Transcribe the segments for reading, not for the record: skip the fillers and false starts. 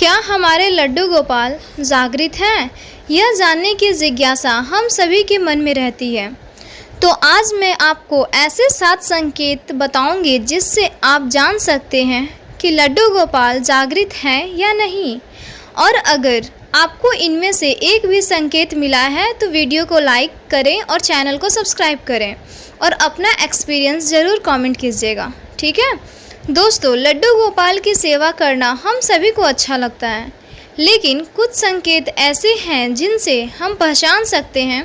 क्या हमारे लड्डू गोपाल जागृत हैं? यह जानने की जिज्ञासा हम सभी के मन में रहती है। तो आज मैं आपको ऐसे 7 संकेत बताऊंगी जिससे आप जान सकते हैं कि लड्डू गोपाल जागृत हैं या नहीं। और अगर आपको इनमें से एक भी संकेत मिला है तो वीडियो को लाइक करें और चैनल को सब्सक्राइब करें और अपना एक्सपीरियंस ज़रूर कमेंट कीजिएगा, ठीक है। दोस्तों, लड्डू गोपाल की सेवा करना हम सभी को अच्छा लगता है, लेकिन कुछ संकेत ऐसे हैं जिनसे हम पहचान सकते हैं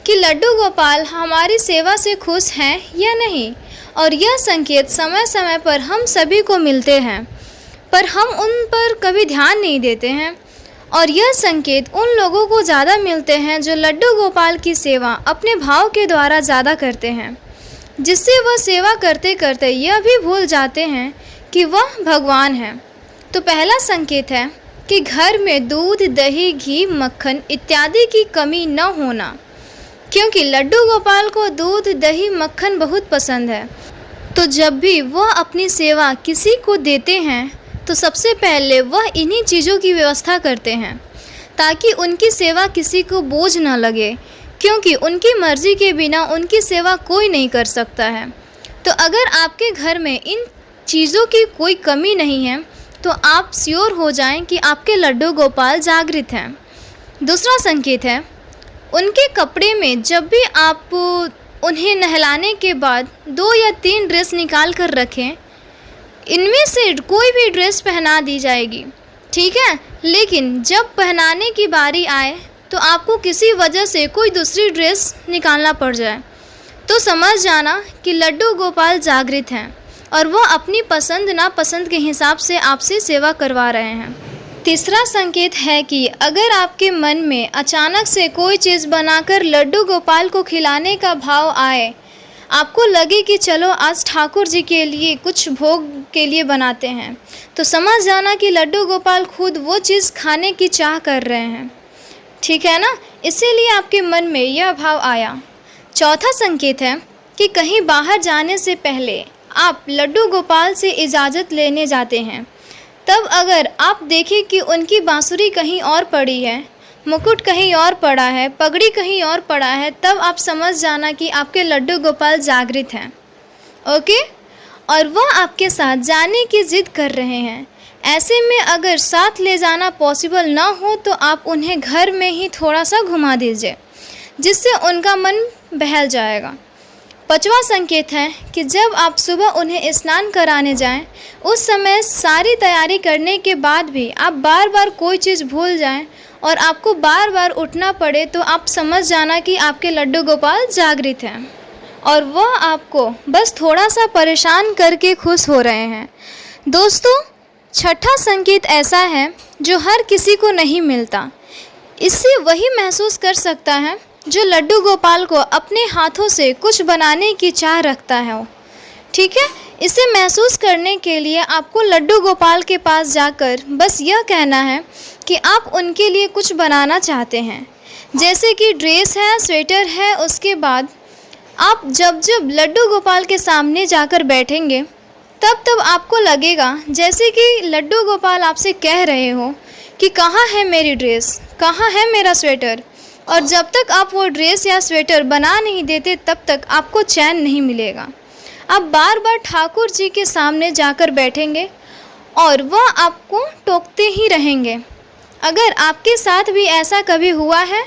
कि लड्डू गोपाल हमारी सेवा से खुश हैं या नहीं। और यह संकेत समय समय पर हम सभी को मिलते हैं, पर हम उन पर कभी ध्यान नहीं देते हैं। और यह संकेत उन लोगों को ज़्यादा मिलते हैं जो लड्डू गोपाल की सेवा अपने भाव के द्वारा ज़्यादा करते हैं, जिससे वह सेवा करते करते यह भी भूल जाते हैं कि वह भगवान हैं। तो पहला संकेत है कि घर में दूध, दही, घी, मक्खन इत्यादि की कमी न होना, क्योंकि लड्डू गोपाल को दूध, दही, मक्खन बहुत पसंद है। तो जब भी वह अपनी सेवा किसी को देते हैं तो सबसे पहले वह इन्हीं चीज़ों की व्यवस्था करते हैं ताकि उनकी सेवा किसी को बोझ न लगे, क्योंकि उनकी मर्ज़ी के बिना उनकी सेवा कोई नहीं कर सकता है। तो अगर आपके घर में इन चीज़ों की कोई कमी नहीं है तो आप श्योर हो जाएं कि आपके लड्डू गोपाल जागृत हैं। दूसरा संकेत है, उनके कपड़े में जब भी आप उन्हें नहलाने के बाद 2 या 3 ड्रेस निकाल कर रखें, इनमें से कोई भी ड्रेस पहना दी जाएगी, ठीक है। लेकिन जब पहनाने की बारी आए तो आपको किसी वजह से कोई दूसरी ड्रेस निकालना पड़ जाए तो समझ जाना कि लड्डू गोपाल जागृत हैं और वह अपनी पसंद नापसंद के हिसाब से आपसे सेवा करवा रहे हैं। तीसरा संकेत है कि अगर आपके मन में अचानक से कोई चीज़ बनाकर लड्डू गोपाल को खिलाने का भाव आए, आपको लगे कि चलो आज ठाकुर जी के लिए कुछ भोग के लिए बनाते हैं, तो समझ जाना कि लड्डू गोपाल खुद वो चीज़ खाने की चाह कर रहे हैं, ठीक है ना। इसीलिए आपके मन में यह भाव आया। चौथा संकेत है कि कहीं बाहर जाने से पहले आप लड्डू गोपाल से इजाज़त लेने जाते हैं, तब अगर आप देखें कि उनकी बांसुरी कहीं और पड़ी है, मुकुट कहीं और पड़ा है, पगड़ी कहीं और पड़ा है, तब आप समझ जाना कि आपके लड्डू गोपाल जागृत हैं, ओके। और वह आपके साथ जाने की ज़िद कर रहे हैं। ऐसे में अगर साथ ले जाना पॉसिबल ना हो तो आप उन्हें घर में ही थोड़ा सा घुमा दीजिए, जिससे उनका मन बहल जाएगा। 5वां संकेत है कि जब आप सुबह उन्हें स्नान कराने जाएं, उस समय सारी तैयारी करने के बाद भी आप बार बार कोई चीज़ भूल जाएं और आपको बार बार उठना पड़े, तो आप समझ जाना कि आपके लड्डू गोपाल जागृत हैं और वह आपको बस थोड़ा सा परेशान करके खुश हो रहे हैं। दोस्तों, 6ठा संकेत ऐसा है जो हर किसी को नहीं मिलता। इससे वही महसूस कर सकता है जो लड्डू गोपाल को अपने हाथों से कुछ बनाने की चाह रखता है, ठीक है। इसे महसूस करने के लिए आपको लड्डू गोपाल के पास जाकर बस यह कहना है कि आप उनके लिए कुछ बनाना चाहते हैं, जैसे कि ड्रेस है, स्वेटर है। उसके बाद आप जब जब लड्डू गोपाल के सामने जाकर बैठेंगे तब आपको लगेगा जैसे कि लड्डू गोपाल आपसे कह रहे हो कि कहाँ है मेरी ड्रेस, कहाँ है मेरा स्वेटर। और जब तक आप वो ड्रेस या स्वेटर बना नहीं देते तब तक आपको चैन नहीं मिलेगा। आप बार बार ठाकुर जी के सामने जाकर बैठेंगे और वह आपको टोकते ही रहेंगे। अगर आपके साथ भी ऐसा कभी हुआ है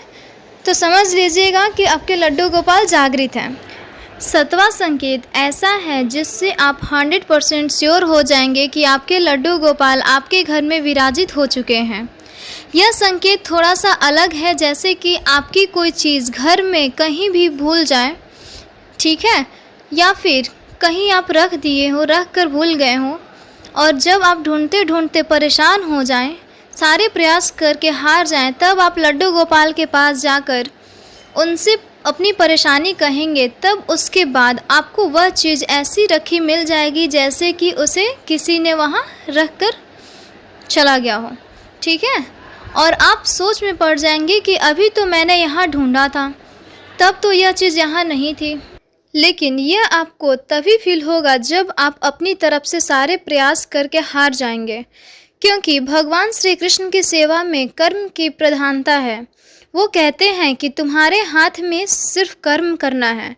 तो समझ लीजिएगा कि आपके लड्डू गोपाल जागृत हैं। 7वां संकेत ऐसा है जिससे आप 100% श्योर हो जाएंगे कि आपके लड्डू गोपाल आपके घर में विराजित हो चुके हैं। यह संकेत थोड़ा सा अलग है, जैसे कि आपकी कोई चीज़ घर में कहीं भी भूल जाए, ठीक है, या फिर कहीं आप रख दिए हो, रख कर भूल गए हो, और जब आप ढूंढते ढूंढते परेशान हो जाएं, सारे प्रयास करके हार जाएं, तब आप लड्डू गोपाल के पास जाकर उनसे अपनी परेशानी कहेंगे। तब उसके बाद आपको वह चीज़ ऐसी रखी मिल जाएगी जैसे कि उसे किसी ने वहाँ रख कर चला गया हो, ठीक है। और आप सोच में पड़ जाएंगे कि अभी तो मैंने यहाँ ढूंढा था, तब तो यह चीज़ यहाँ नहीं थी। लेकिन यह आपको तभी फील होगा जब आप अपनी तरफ से सारे प्रयास करके हार जाएंगे, क्योंकि भगवान श्री कृष्ण की सेवा में कर्म की प्रधानता है। वो कहते हैं कि तुम्हारे हाथ में सिर्फ कर्म करना है,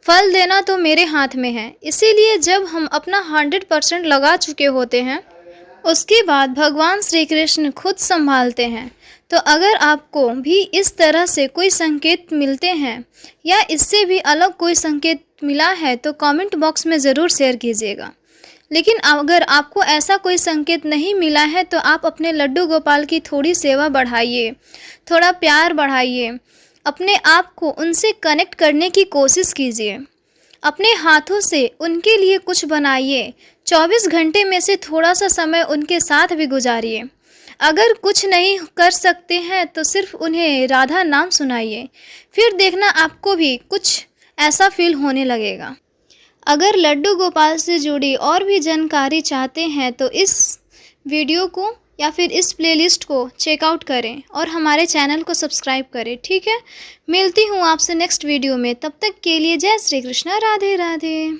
फल देना तो मेरे हाथ में है। इसीलिए जब हम अपना 100% लगा चुके होते हैं, उसके बाद भगवान श्री कृष्ण खुद संभालते हैं। तो अगर आपको भी इस तरह से कोई संकेत मिलते हैं या इससे भी अलग कोई संकेत मिला है तो कमेंट बॉक्स में ज़रूर शेयर कीजिएगा। लेकिन अगर आपको ऐसा कोई संकेत नहीं मिला है तो आप अपने लड्डू गोपाल की थोड़ी सेवा बढ़ाइए, थोड़ा प्यार बढ़ाइए, अपने आप को उनसे कनेक्ट करने की कोशिश कीजिए। अपने हाथों से उनके लिए कुछ बनाइए। 24 घंटे में से थोड़ा सा समय उनके साथ भी गुजारिए। अगर कुछ नहीं कर सकते हैं तो सिर्फ उन्हें राधा नाम सुनाइए, फिर देखना आपको भी कुछ ऐसा फील होने लगेगा। अगर लड्डू गोपाल से जुड़ी और भी जानकारी चाहते हैं तो इस वीडियो को या फिर इस प्लेलिस्ट को चेकआउट करें और हमारे चैनल को सब्सक्राइब करें। ठीक है, मिलती हूँ आपसे नेक्स्ट वीडियो में। तब तक के लिए जय श्री कृष्णा, राधे राधे।